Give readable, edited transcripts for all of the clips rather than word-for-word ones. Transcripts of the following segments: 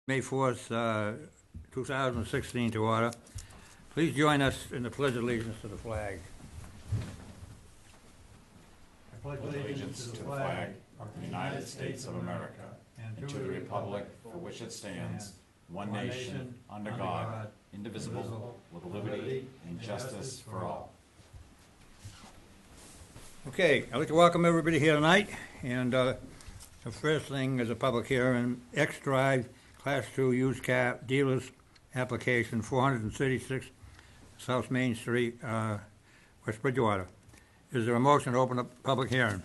May 4th, 2016 to order. Please join us in the Pledge of Allegiance to the flag. I pledge allegiance to the flag of the United States of America and to the republic for which it stands, one nation, under God, indivisible, with liberty and justice for all. Okay, I'd like to welcome everybody here tonight, and the first thing is a public hearing, X Drive Class 2 used car dealers application, 436 South Main Street, West Bridgewater. Is there a motion to open up public hearing?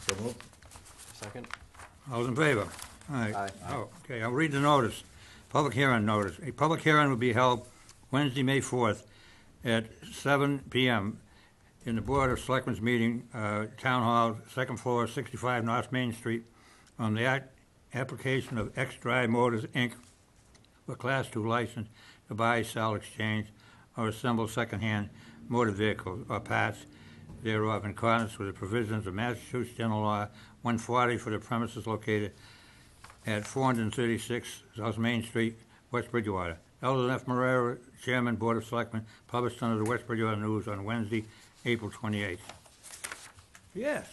So moved. Second. All those in favor? Aye. Aye. Oh, okay, I'll read the notice. Public hearing notice. A public hearing will be held Wednesday, May 4th at 7 p.m. in the Board of Selectmen's meeting, Town Hall, second floor, 65 North Main Street, on the application of X Drive Motors, Inc. for Class 2 license to buy, sell, exchange, or assemble second-hand motor vehicles or parts thereof in accordance with the provisions of Massachusetts General Law 140 for the premises located at 436 South Main Street, West Bridgewater. Eldon F. Moreira, Chairman, Board of Selectmen, published under the West Bridgewater News on Wednesday, April 28th. Yes.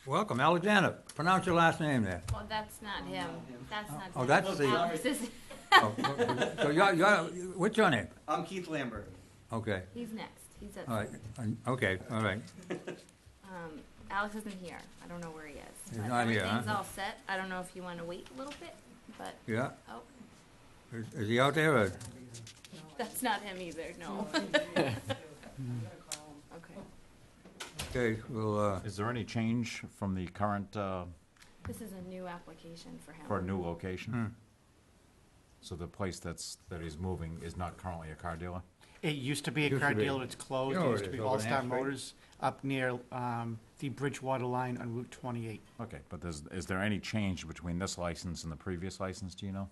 Welcome, Alexander. Pronounce your last name there. Well, that's not him. That's not. Oh, that's the. Alex is. Oh, so you're, what's your name? I'm Keith Lambert. Okay. He's next. He's at. All right. Okay. All right. Alex isn't here. I don't know where he is. He's but not here, everything's huh? all set. I don't know if you want to wait a little bit, but. Yeah. Oh, Is he out there? Or? that's not him either. No. Okay. Okay. Well. Is there any change from the current, This is a new application for him. for a new location? Hmm. So the place that he's moving is not currently a car dealer? It used to be a Used car to be. dealer, it's closed. You know It where used it to be is, over All-Star Ann Street? Motors up near the Bridgewater line on Route 28. Okay, but is there any change between this license and the previous license, do you know?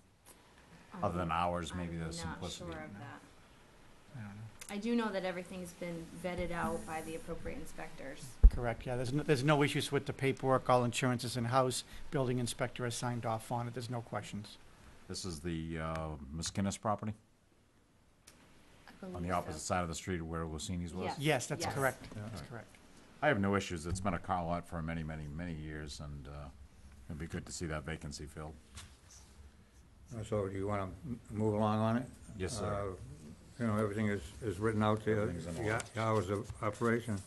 Other than ours, maybe I'm there's simplicity. not sure of that. I don't know. I do know that everything's been vetted out by the appropriate inspectors. Correct, yeah, there's no issues with the paperwork, all insurance is in-house, building inspector has signed off on it, there's no questions. This is the Miskinnis property I on believe the so. opposite side of the street where Lucini's was? Yes. Yes, that's Yes. correct, Yeah. that's correct. I have no issues. It's been a car lot for many, many, many years, and it'd be good to see that vacancy filled. So do you want to move along on it? Yes, sir. You know, everything is written out there. Everything's in order. The hours of operation,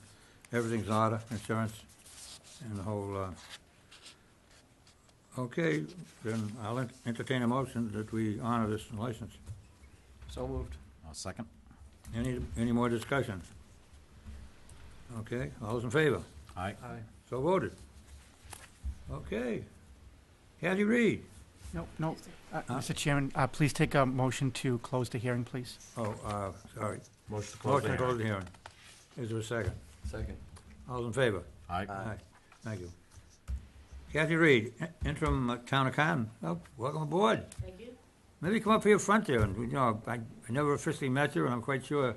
everything's in order, insurance, and the whole. Okay, then I'll entertain a motion that we honor this license. So moved. Second? Any more discussion? Okay, all those in favor? Aye. Aye. So voted. Okay. Kathy Reed. No, Mr. Chairman, please take a motion to close the hearing, please. Oh, sorry. Motion to close Motion the to close hearing. the hearing. Is there a second? Second. All those in favor? Aye. Aye. Thank you. Kathy Reed, interim town accountant. Oh, welcome aboard. Thank you. Maybe come up here front there, and, you know, I never officially met you, and I'm quite sure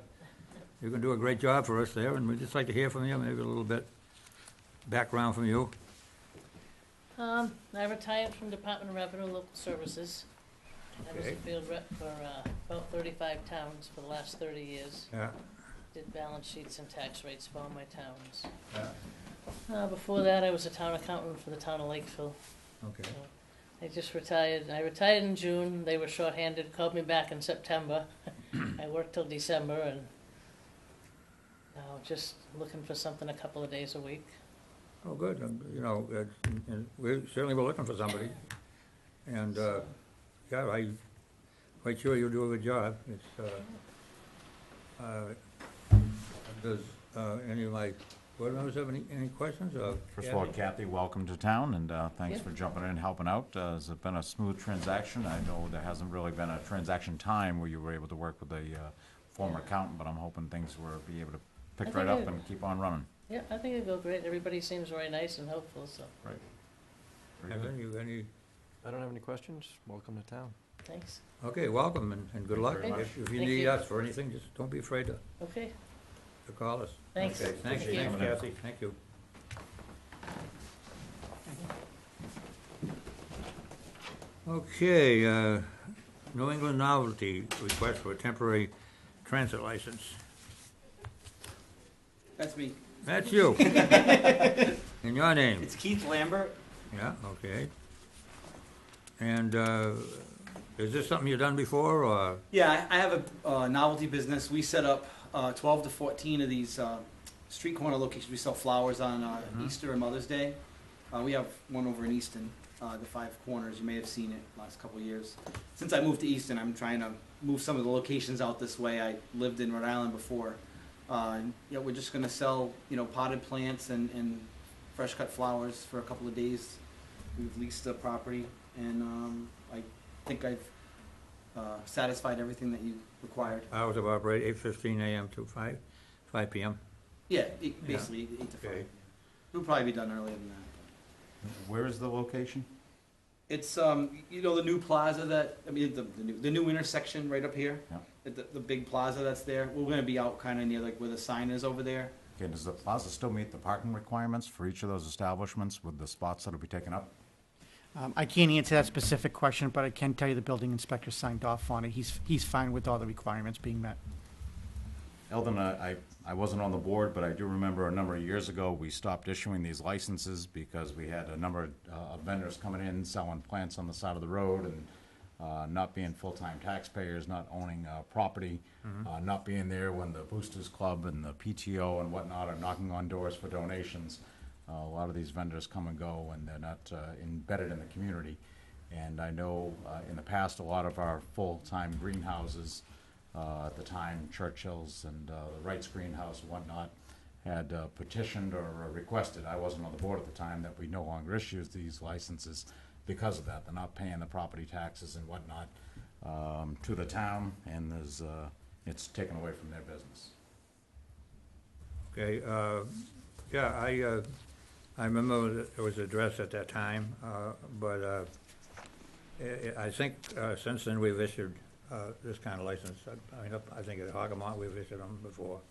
you're gonna do a great job for us there, and we'd just like to hear from you, maybe a little bit background from you. I retired from Department of Revenue and Local Services. I was a Okay. field rep for about 35 towns for the last 30 years. Yeah. Did balance sheets and tax rates for all my towns. Yeah. Before that, I was a town accountant for the town of Lakeville. Okay. I just retired. I retired in June. They were shorthanded, called me back in September. I worked till December, and now just looking for something a couple of days a week. Oh, good. You know, and we certainly were looking for somebody. And, yeah, I'm quite sure you'll do a good job. It's, does any of my board members have any questions? First of all, Kathy, welcome to town, and thanks Yeah. for jumping in and helping out. Has it been a smooth transaction? I know there hasn't really been a transaction time where you were able to work with a former accountant, but I'm hoping things will be able to pick I right think up and keep on running. Yeah, I think it'll go great. Everybody seems very nice and helpful, so Right. Very good. Evan, you any? I don't have any questions. Welcome to town. thanks. Okay, welcome and good luck. very much. If you Thank need you. us for anything, just don't be afraid to Okay, call us. thanks. Okay, thanks, Thank you. thanks, Kathy. Thank you. Okay, New England Novelty request for a temporary transit license. That's me. That's you. And your name? It's Keith Lambert. Yeah, okay. And is this something you've done before, or? Yeah, I have a novelty business. We set up 12 to 14 of these street corner locations. We sell flowers on Easter and Mother's Day. We have one over in Easton, the Five Corners. You may have seen it last couple of years. Since I moved to Easton, I'm trying to move some of the locations out this way. I lived in Rhode Island before. Yeah, we're just going to sell, potted plants and fresh cut flowers for a couple of days. We've leased the property, and I think I've satisfied everything that you required. Hours of operation, 8:15 a.m. to 5 p.m. Yeah, basically 8 to 5. Okay. We'll probably be done earlier than that. Where is the location? It's the new plaza the new intersection right up here. Yeah. The big plaza that's there. We're gonna be out kind of near like where the sign is over there. Okay, does the plaza still meet the parking requirements for each of those establishments with the spots that'll be taken up? I can't answer that specific question, but I can tell you the building inspector signed off on it. He's fine with all the requirements being met. Eldon, I wasn't on the board, but I do remember a number of years ago, we stopped issuing these licenses because we had a number of vendors coming in, selling plants on the side of the road, and not being full-time taxpayers, not owning property, not being there when the Boosters Club and the PTO and whatnot are knocking on doors for donations. A lot of these vendors come and go, and they're not embedded in the community. And I know in the past, a lot of our full-time greenhouses, at the time, Churchill's and the Wright's Greenhouse and whatnot, had petitioned or requested, I wasn't on the board at the time, that we no longer issue these licenses because of that. They're not paying the property taxes and whatnot to the town, and it's taken away from their business. Okay, yeah, I remember it was addressed at that time, but I think since then we've issued this kind of license. I think at Hoggamont we've issued them before.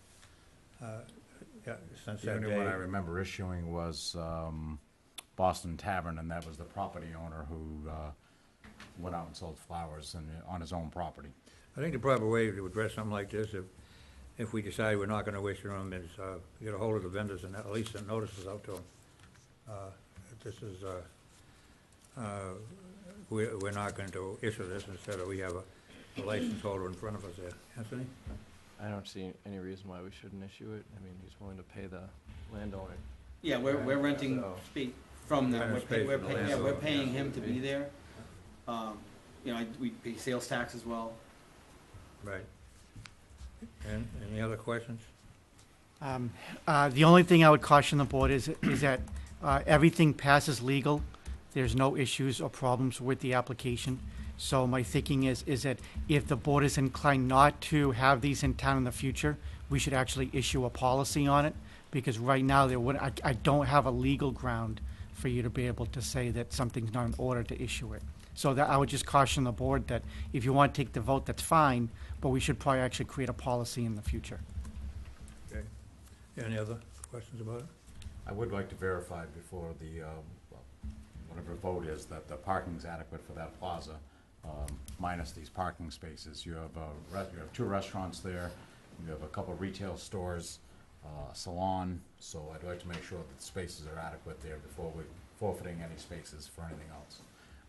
Yeah, since The that only day. one I remember issuing was Boston Tavern, and that was the property owner who went out and sold flowers on his own property. I think the proper way to address something like this, if we decide we're not gonna issue them, is get a hold of the vendors and at least send notices out to them. This is, we're not going to issue this, instead of we have a license holder in front of us there. Anthony? I don't see any reason why we shouldn't issue it. I mean, he's willing to pay the landowner. Yeah, we're renting So- space from them. Renting space from the We're landowner. paying him to be there. We pay sales tax as well. Right. And any other questions? The only thing I would caution the board is that everything passes legal. There's no issues or problems with the application. So my thinking is that if the board is inclined not to have these in town in the future, we should actually issue a policy on it, because right now I don't have a legal ground for you to be able to say that something's not in order to issue it. So that I would just caution the board that if you want to take the vote, that's fine, but we should probably actually create a policy in the future. Okay. Any other questions about it? I would like to verify before the, whatever vote is, that the parking's adequate for that plaza, minus these parking spaces. You have 2 restaurants there, you have a couple of retail stores, a salon, so I'd like to make sure that the spaces are adequate there before we forfeiting any spaces for anything else.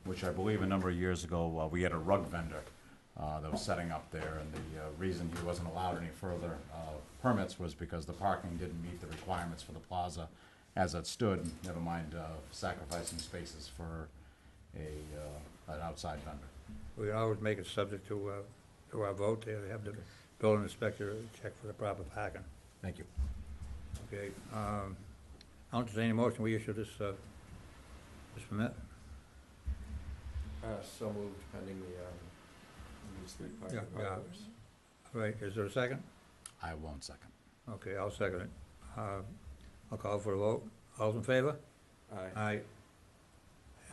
Which I believe a number of years ago, we had a rug vendor that was setting up there, and the reason he wasn't allowed any further permits was because the parking didn't meet the requirements for the plaza as it stood, never mind sacrificing spaces for an outside vendor. We always make it subject to our vote there, to have the building inspector check for the proper parking. Thank you. Okay, I'll entertain a motion, we issue this permit. So moved, pending these 3 parking Yeah, yeah. hours. All right, is there a second? I won't second. Okay, I'll second it. I'll call for a vote. All's in favor? Aye. Aye.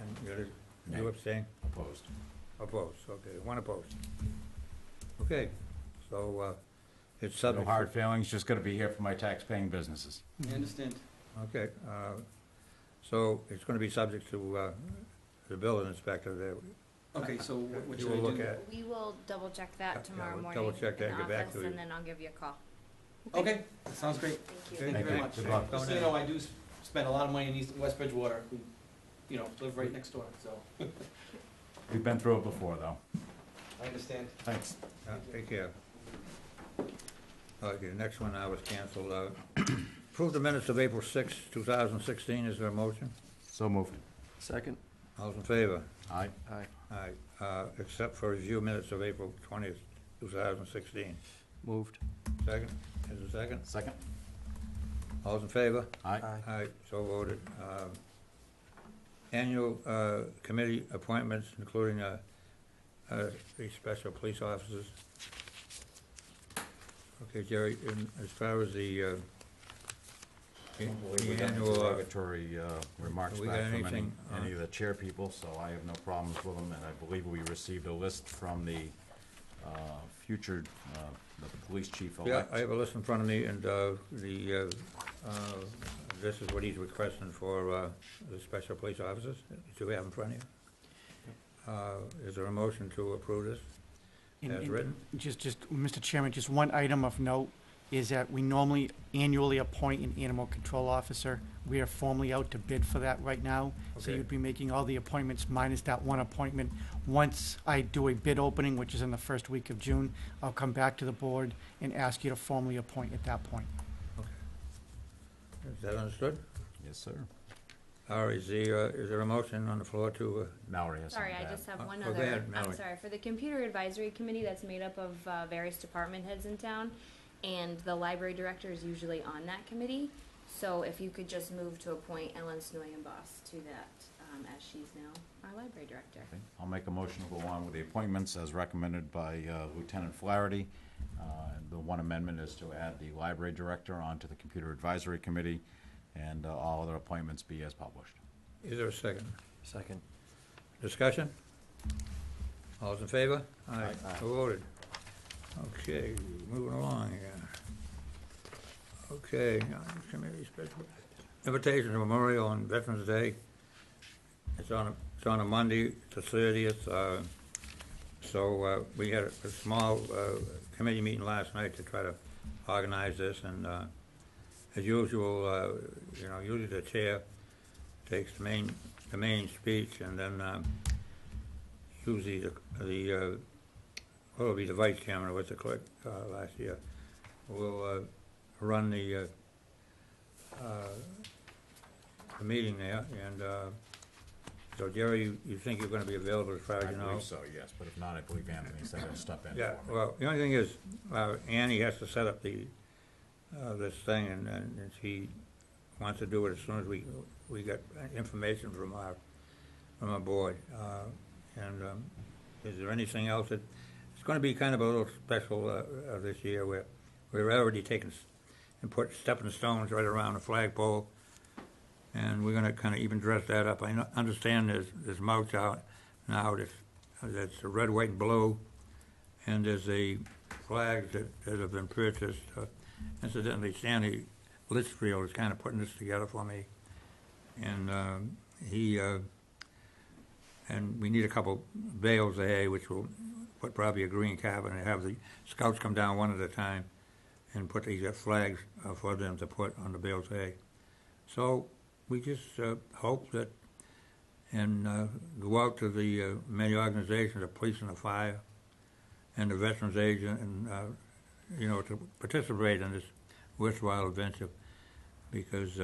And you Nay. abstain? Opposed. Opposed, okay, 1 opposed. Okay, so it's No subject. hard feelings, just gonna be here for my tax-paying businesses. I understand. Okay, so it's gonna be subject to the building inspector there Okay, so what You should I will do? look at. We will double check Yeah, that tomorrow we'll morning double check that in and get back office, to you. and then I'll give you a call. Okay, that sounds great. Thank you. Okay. Thank you very much. Good luck. Just so you know, I do spend a lot of money in West Bridgewater, who, you know, live right next door, so. We've been through it before, though. I understand. Thanks. Take care. Okay, the next one now is canceled. Approve the minutes of April 6, 2016. Is there a motion? So moved. Second? All's in favor? Aye. Aye. Aye. Except for review minutes of April 20th, 2016. Moved. Second? Is there a second? Second? All's in favor? Aye. Aye, so voted. Annual committee appointments, including the special police officers. Okay, Jerry, as far as the We got annual, derogatory remarks we got back from anything, any of the chair people, so I have no problems with them, and I believe we received a list from the future, the police chief yeah, elect. I have a list in front of me, and this is what he's requesting for the special police officers. Do we have in front of you? Is there a motion to approve this as written? Just, Mr. Chairman, just one item of note is that we normally annually appoint an animal control officer. We are formally out to bid for that right now. So Okay. you'd be making all the appointments minus that one appointment. Once I do a bid opening, which is in the first week of June, I'll come back to the board and ask you to formally appoint at that point. Is that understood? Yes, sir. All right, is there a motion on the floor to, Mallory has something Sorry, to I add. just have one go other, ahead, I'm Mallory. sorry, for the computer advisory committee that's made up of various department heads in town, and the library director is usually on that committee, so if you could just move to appoint Ellen Snoyenboss to that, as she's now our library director. Okay. I'll make a motion to go along with the appointments as recommended by Lieutenant Flaherty. The one amendment is to add the library director onto the computer advisory committee, and all other appointments be as published. is there a second? Second. Discussion? All's in favor? Aye. So voted. Okay, moving along here. Okay, committee special, invitation to Memorial on Veterans Day. It's on a Monday, the 30th. So we had a small committee meeting last night to try to organize this, and as usual, usually the chair takes the main speech, and then usually well, it'll be the vice chairman, or what's the clerk last year, will run the meeting there, and so Jerry, you think you're gonna be available as far as I you know? believe so, yes, but if not, I believe Anthony said he'll step in Yeah, for me. well, the only thing is, Annie has to set up the, this thing, and she wants to do it as soon as we get information from our board. Is there anything else that, it's gonna be kind of a little special, this year, where we're already taking and put stepping stones right around the flagpole, and we're gonna kinda even dress that up. I understand there's mulch out now that's red, white, and blue, and there's a flags that have been purchased. Incidentally, Stanley Litchfield is kinda putting this together for me, and and we need a couple bales of hay, which will put probably a green cap, and have the scouts come down one at a time and put these flags for them to put on the bales of hay. So we just hope that, and go out to the many organizations, the police and the fire, and the veterans agent, and to participate in this worthwhile adventure, because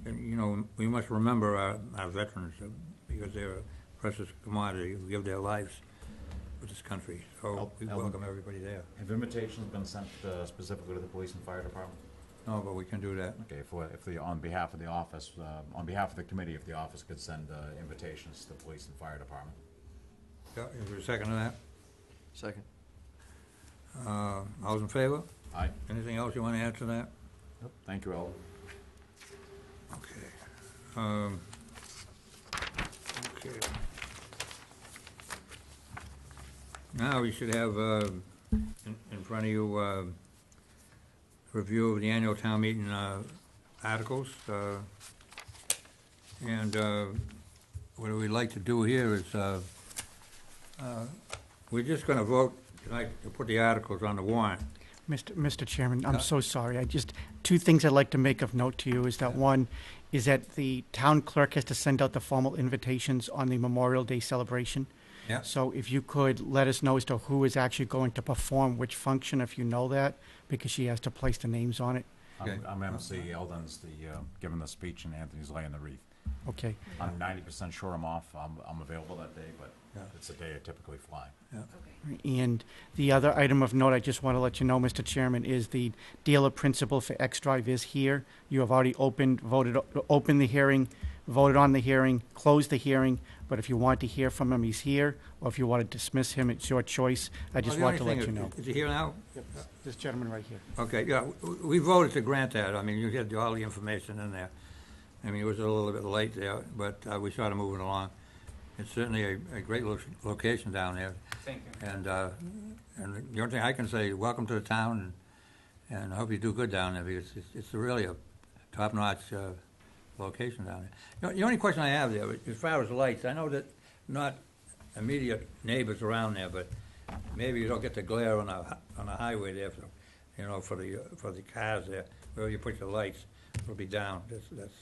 we must remember our veterans, because they're a precious commodity who give their lives for this country. So we welcome everybody there. Have invitations been sent specifically to the police and fire department? No, but we can do that. Okay, on behalf of the office, on behalf of the committee, if the office could send invitations to the police and fire department. Yeah, is there a second to that? Second. All's in favor? Aye. Anything else you want to add to that? Thank you, Eldon. Okay. Okay. Now we should have in front of you review of the annual town meeting articles, and what we'd like to do here is, we're just gonna vote tonight to put the articles on the warrant. Mr. Chairman, I'm Yeah. so sorry. Two things I'd like to make of note to you is that one is that the town clerk has to send out the formal invitations on the Memorial Day celebration. Yeah. So if you could let us know as to who is actually going to perform which function, if you know that, because she has to place the names on it. Okay. I'm MC, Eldon's giving the speech and Anthony's laying the wreath. Okay. I'm 90% sure I'm off. I'm available that day, but Yeah. it's a day I typically fly. Okay. And the other item of note, I just want to let you know, Mr. Chairman, is the dealer principal for X-Drive is here. You have already opened the hearing, voted on the hearing, closed the hearing, but if you want to hear from him, he's here, or if you want to dismiss him, it's your choice. I just Well, want the to only let you thing know. Is he here now? This gentleman right here. Okay, yeah, we voted to grant that. I mean, you had all the information in there. I mean, it was a little bit late there, but we started moving along. It's certainly a great location down there. Thank you. And the only thing I can say, welcome to the town, and I hope you do good down there, because it's really a top-notch location down there. The only question I have there, as far as lights, I know that not immediate neighbors around there, but maybe you don't get the glare on the highway there, for the cars there, where you put the lights, will be down. That's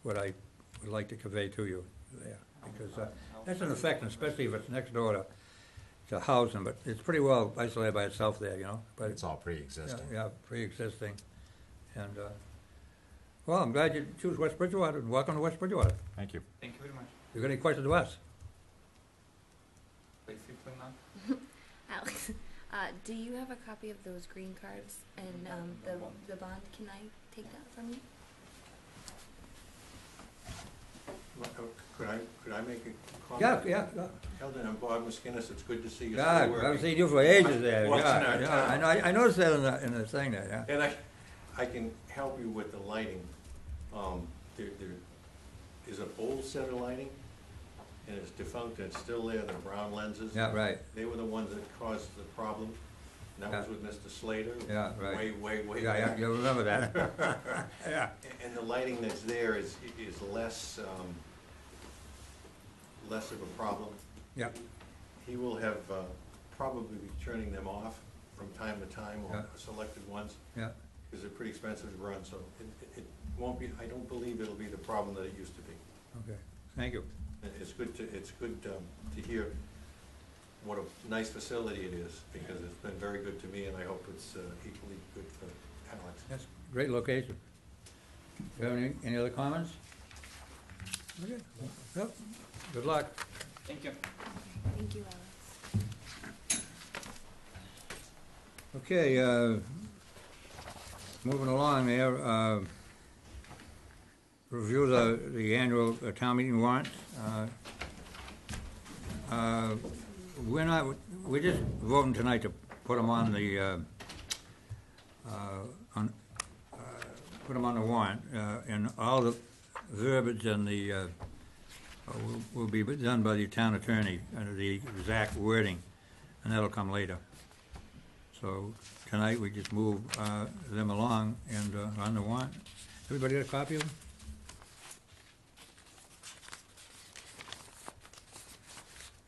what I would like to convey to you there, because that's an effect, and especially if it's next door to housing, but it's pretty well isolated by itself there, but It's all pre-existing. yeah, pre-existing. And, well, I'm glad you choose West Bridgewater, and welcome to West Bridgewater. Thank you. Thank you very much. You got any questions to us? Alex, do you have a copy of those green cards and the bond? Can I take that from you? Could I make a comment? Yeah. Eldon, I'm Bob Muskinis, it's good to see you Yeah, still I've working. seen you for ages there. Watching our Yeah, town. I know, I noticed that in the thing there, yeah. And I can help you with the lighting. There is a old set of lighting, and it's defunct, and it's still there, the brown lenses. Yeah, right, They were the ones that caused the problem. And that was with Mr. Slater. Yeah, right. Way yeah, back. you remember that. Yeah, And the lighting that's there is less, less of a problem. yeah, He will have, probably be turning them off from time to time, or Yeah. selected ones, yeah. because they're pretty expensive to run, so it won't be, I don't believe it'll be the problem that it used to be. Okay, thank you. It's good to hear what a nice facility it is, because it's been very good to me, and I hope it's equally good for Alex. That's a great location. Do you have any other comments? Okay, well, good luck. Thank you. Thank you, Alex. Okay, moving along there, review the annual town meeting warrants. We're just voting tonight to put them on the, put them on the warrant, and all the verbiage and the, will be done by the town attorney, the exact wording, and that'll come later. So tonight, we just move them along and on the warrant. Everybody got a copy of them?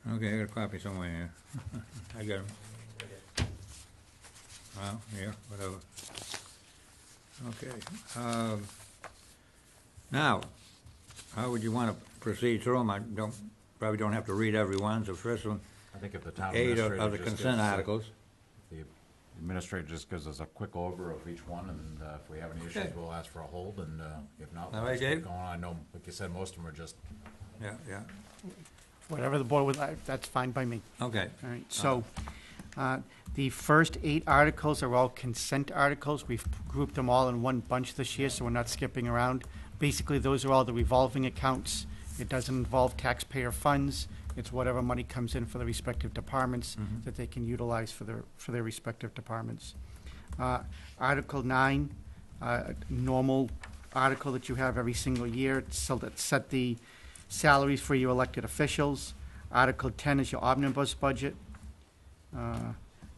Okay, I got a copy somewhere here. I got them. Well, here, whatever. Okay. Now, how would you want to proceed through them? I probably don't have to read every one. The first one, I think if the town 8 administrator of the just consent gives, articles. The administrator just gives us a quick over of each one, and if we have any issues, Okay. we'll ask for a hold, and if not, All we'll right, just keep Dave? going on. I know, like you said, most of them are just, Yeah, yeah. Whatever the board would like, that's fine by me. Okay. All right, so, the first 8 articles are all consent articles. We've grouped them all in one bunch this year, so we're not skipping around. Basically, those are all the revolving accounts. It doesn't involve taxpayer funds. It's whatever money comes in for the respective departments Mhm. that they can utilize for their respective departments. Article 9, normal article that you have every single year, so that set the salaries for your elected officials. Article 10 is your omnibus budget.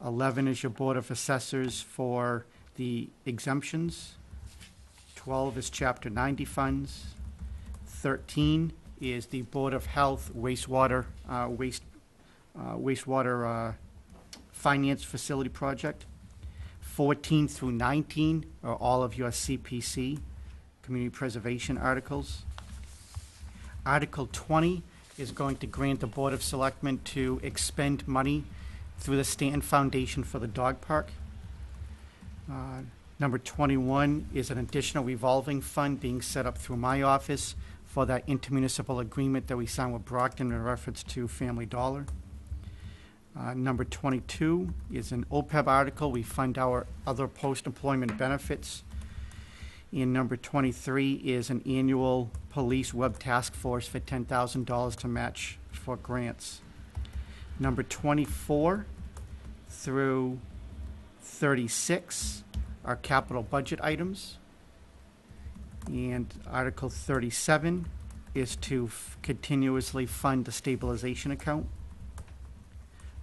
11 is your Board of Assessors for the exemptions. 12 is Chapter 90 funds. 13 is the Board of Health wastewater finance facility project. 14 through 19 are all of your CPC, community preservation articles. Article 20 is going to grant the Board of Selectmen to expend money through the Stanton Foundation for the dog park. Number 21 is an additional revolving fund being set up through my office for that intermunicipal agreement that we signed with Brockton in reference to Family Dollar. Number 22 is an OPEB article. We fund our other post-employment benefits. And number 23 is an annual police web task force for $10,000 to match for grants. Number 24 through 36 are capital budget items. And Article 37 is to continuously fund the stabilization account.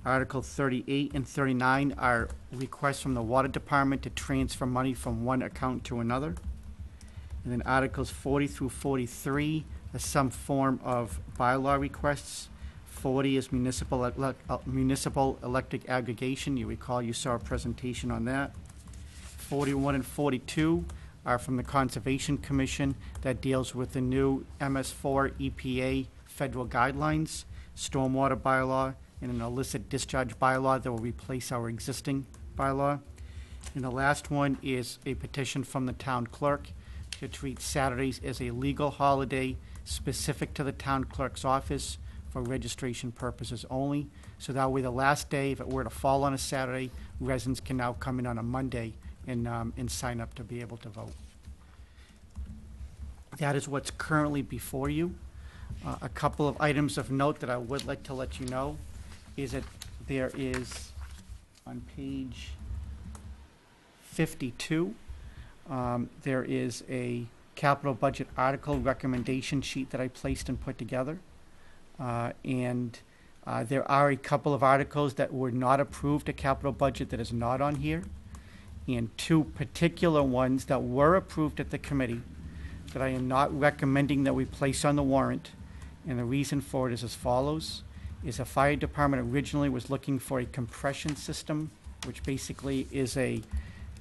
Article 38 and 39 are requests from the Water Department to transfer money from one account to another. And then Articles 40 through 43 are some form of bylaw requests. 40 is municipal electric aggregation. You recall you saw a presentation on that. 41 and 42 are from the Conservation Commission that deals with the new MS4 EPA federal guidelines, stormwater bylaw, and an illicit discharge bylaw that will replace our existing bylaw. And the last one is a petition from the town clerk to treat Saturdays as a legal holiday specific to the town clerk's office for registration purposes only. So that way the last day, if it were to fall on a Saturday, residents can now come in on a Monday and sign up to be able to vote. That is what's currently before you. A couple of items of note that I would like to let you know is that there is, on page 52, there is a capital budget article recommendation sheet that I placed and put together. There are a couple of articles that were not approved at capital budget that is not on here, and two particular ones that were approved at the committee that I am not recommending that we place on the warrant. And the reason for it is as follows, is the fire department originally was looking for a compression system, which basically is a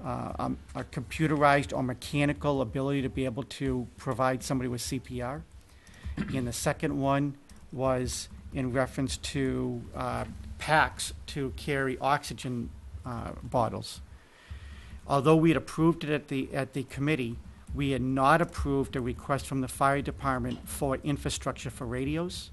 computerized or mechanical ability to be able to provide somebody with CPR. And the second one was in reference to packs to carry oxygen bottles. Although we had approved it at the committee, we had not approved a request from the fire department for infrastructure for radios.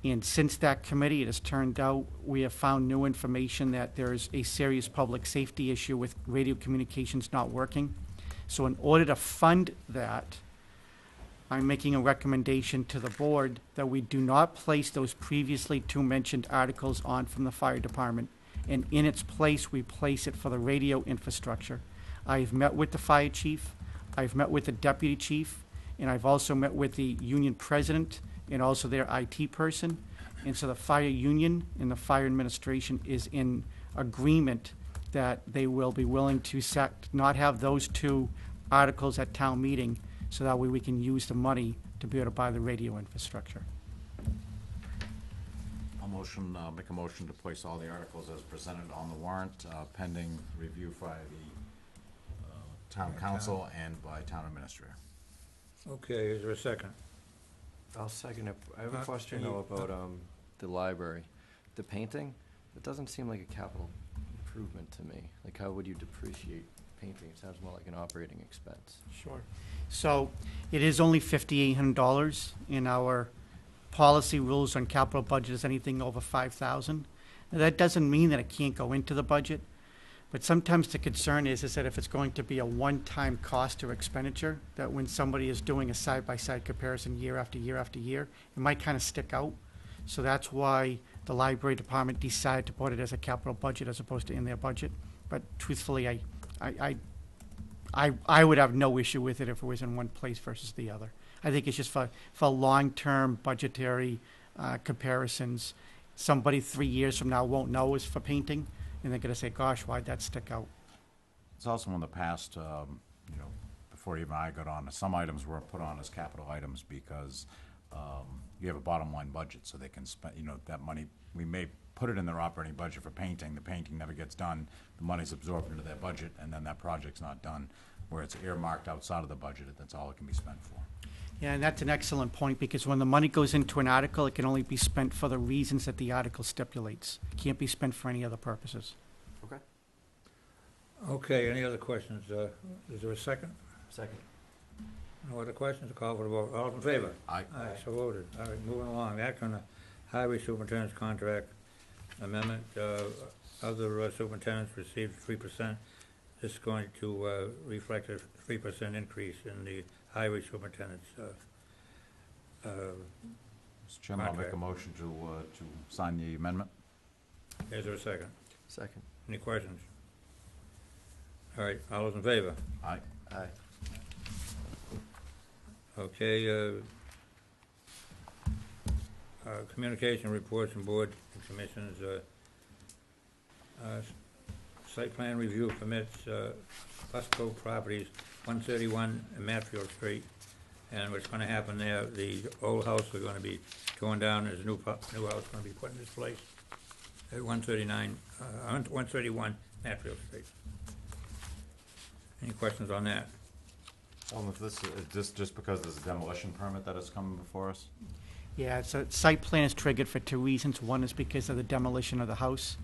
And since that committee, it has turned out we have found new information that there is a serious public safety issue with radio communications not working. So in order to fund that, I'm making a recommendation to the board that we do not place those previously two mentioned articles on from the fire department. And in its place, we place it for the radio infrastructure. I've met with the fire chief, I've met with the deputy chief, and I've also met with the union president and also their IT person. And so the fire union and the fire administration is in agreement that they will be willing to not have those two articles at town meeting, so that way we can use the money to be able to buy the radio infrastructure. I'll make a motion to place all the articles as presented on the warrant, pending review by the town council and by town administrator. Okay, is there a second? I'll second it. I have a question you- though about the library. The painting, it doesn't seem like a capital improvement to me. Like, how would you depreciate painting? It sounds more like an operating expense. Sure. So it is only $5,800 in our policy rules on capital budget is anything over $5,000. Now, that doesn't mean that it can't go into the budget, but sometimes the concern is that if it's going to be a one-time cost or expenditure, that when somebody is doing a side-by-side comparison year after year after year, it might kind of stick out. So that's why the library department decided to put it as a capital budget as opposed to in their budget. But truthfully, I would have no issue with it if it was in one place versus the other. I think it's just for long-term budgetary comparisons. Somebody 3 years from now won't know it's for painting, and they're going to say, gosh, why'd that stick out? It's also in the past, before even I got on, some items were put on as capital items because you have a bottom line budget, so they can spend, that money, we may put it in their operating budget for painting, the painting never gets done, the money's absorbed into their budget, and then that project's not done. Where it's earmarked outside of the budget, that's all it can be spent for. Yeah, and that's an excellent point, because when the money goes into an article, it can only be spent for the reasons that the article stipulates. It can't be spent for any other purposes. Okay. Okay, any other questions? Is there a second? Second. No other questions? Call for the vote. All in favor? Aye. Aye, so voted. All right, moving along. Act on the highway superintendent's contract amendment. Other superintendents received 3%. This is going to reflect a 3% increase in the highway superintendent's. Mr. Chairman, I'll make a Contract. motion to sign the amendment. Is there a second? Second. Any questions? All right, all those in favor? Aye. Aye. Okay, communication reports from board and commissions, site plan review permits, Fusco Properties, 131 Matfield Street. And what's gonna happen there, the old house is gonna be torn down, there's a new house gonna be put in this place at 131 Matfield Street. Any questions on that? If this, is this just because there's a demolition permit that is coming before us? Yeah, so site plan is triggered for two reasons. One is because of the demolition of the house.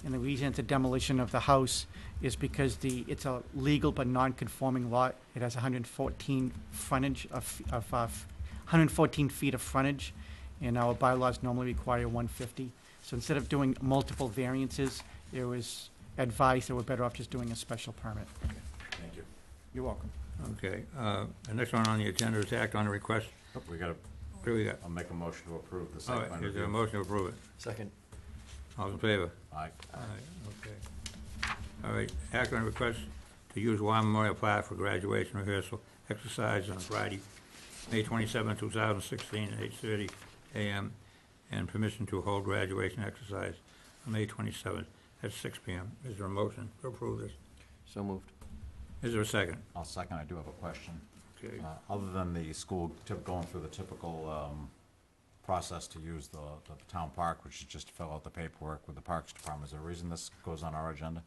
And the reason it's a demolition of the house is because it's a legal but non-conforming lot. It has 114 frontage of 114 feet of frontage, and our bylaws normally require 150. So instead of doing multiple variances, it was advised that we're better off just doing a special permit. Thank you. You're welcome. Okay, the next one on the agenda is act on a request. Oh, we gotta, What do we got? I'll make a motion to approve the All site right, plan is there a review. motion to approve it? Second. All in favor? Aye. Okay. All right, act on a request to use War Memorial Park for graduation rehearsal exercise on Friday, May 27, 2016, at 8:30 a.m., and permission to hold graduation exercise on May 27th at 6 p.m. Is there a motion to approve this? So moved. Is there a second? I'll second, I do have a question. Okay. Other than the school going through the typical process to use the town park, which is just to fill out the paperwork with the Parks Department, is there a reason this goes on our agenda?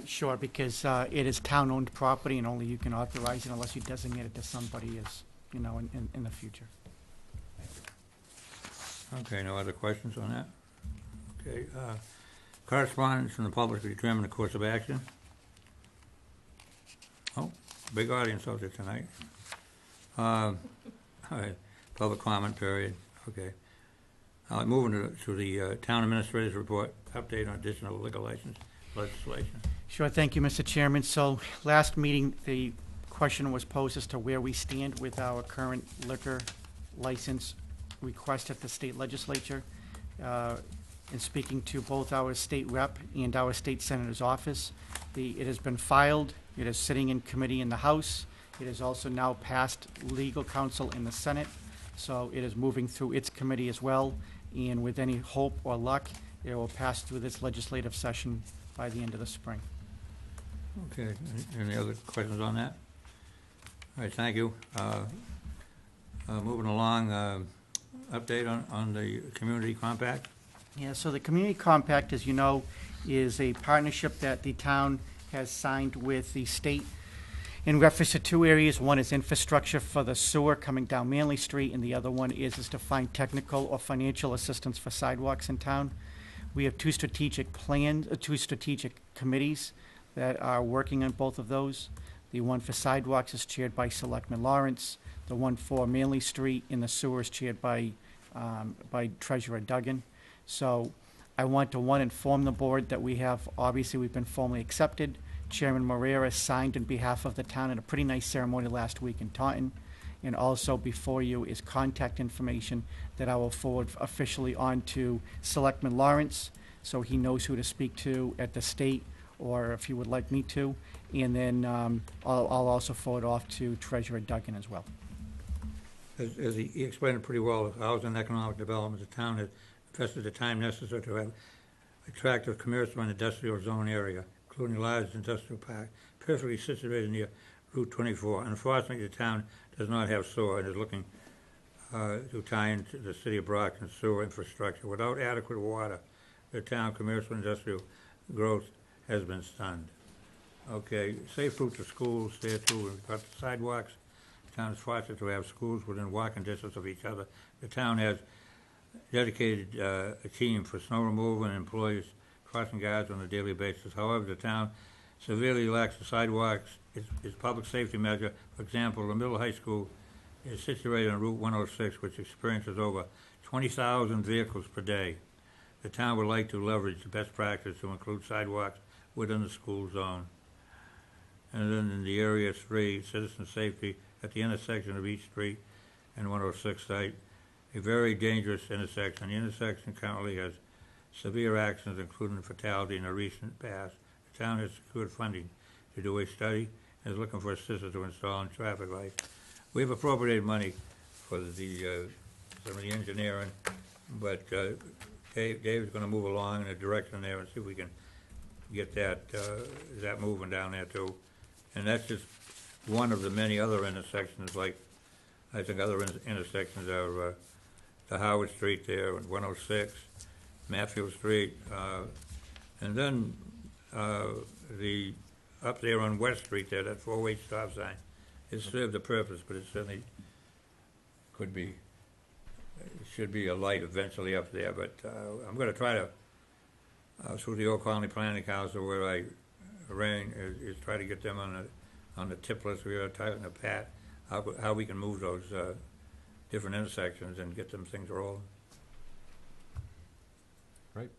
Sure, because it is town-owned property, and only you can authorize it unless you designate it to somebody as, in the future. Okay, no other questions on that? Okay, correspondence from the public to determine the course of action. Oh, big audience out there tonight. All right, public comment period, okay. Moving to the town administrator's report, update on additional liquor license legislation. Sure, thank you, Mr. Chairman. So, last meeting, the question was posed as to where we stand with our current liquor license request at the state legislature. In speaking to both our state rep and our state senator's office, it has been filed, it is sitting in committee in the House, it has also now passed legal counsel in the Senate, so it is moving through its committee as well, and with any hope or luck, it will pass through this legislative session by the end of the spring. Okay, any other questions on that? All right, thank you. Moving along, update on the community compact. Yeah, so the Community Compact, as you know, is a partnership that the town has signed with the state in reference to two areas. One is infrastructure for the sewer coming down Manley Street, and the other one is to find technical or financial assistance for sidewalks in town. We have two strategic committees that are working on both of those. The one for sidewalks is chaired by Selectman Lawrence. The one for Manley Street and the sewer is chaired by Treasurer Duggan. So I want to, inform the board that we've been formally accepted. Chairman Moreira signed on behalf of the town at a pretty nice ceremony last week in Taunton. And also before you is contact information that I will forward officially on to Selectman Lawrence, so he knows who to speak to at the state, or if he would like me to. And then I'll also forward off to Treasurer Duggan as well. As he explained it pretty well, housing and economic development, the town has invested the time necessary to have attractive commercial and industrial zone area, including large industrial park, perfectly situated near Route 24. Unfortunately, the town does not have sewer and is looking to tie into the city of Brockton sewer infrastructure. Without adequate water, the town commercial industrial growth has been stunned. Okay, safe route to schools there too. We've got sidewalks. The town is fortunate to have schools within walking distance of each other. The town has dedicated a team for snow removal and employees crossing guards on a daily basis. However, the town severely lacks the sidewalks. Its public safety measure, for example, the middle high school is situated on Route 106, which experiences over 20,000 vehicles per day. The town would like to leverage the best practice to include sidewalks within the school zone. And then in the Area 3, citizen safety at the intersection of each street and 106 site, a very dangerous intersection. The intersection currently has severe accidents, including fatality in a recent past. The town has secured funding to do a study and is looking for assistance to install traffic lights. We have appropriated money for the some of the engineering, but Dave's going to move along in a direction there and see if we can get that moving down there too. And that's just one of the many other intersections, like I think other intersections are the Howard Street there and 106, Matthew Street, and then the up there on West Street there, that four-way stop sign. It served a purpose, but it certainly could be, it should be a light eventually up there. But I'm going to try to, through the Old Colony Planning Council, where I ran, is try to get them on the tip list. We are tying a pat how we can move those different intersections and get them things rolling. Great.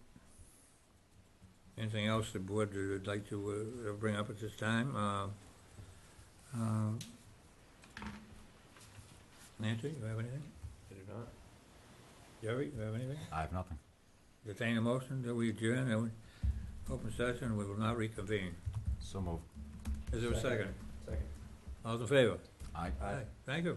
Anything else the board would like to bring up at this time? Nancy, you have anything? I do not. Jerry, you have anything? I have nothing. Entertain a motion that we adjourn, and we open session, we will not reconvene. So moved. Is there a second? Second. All in favor? Aye. Thank you.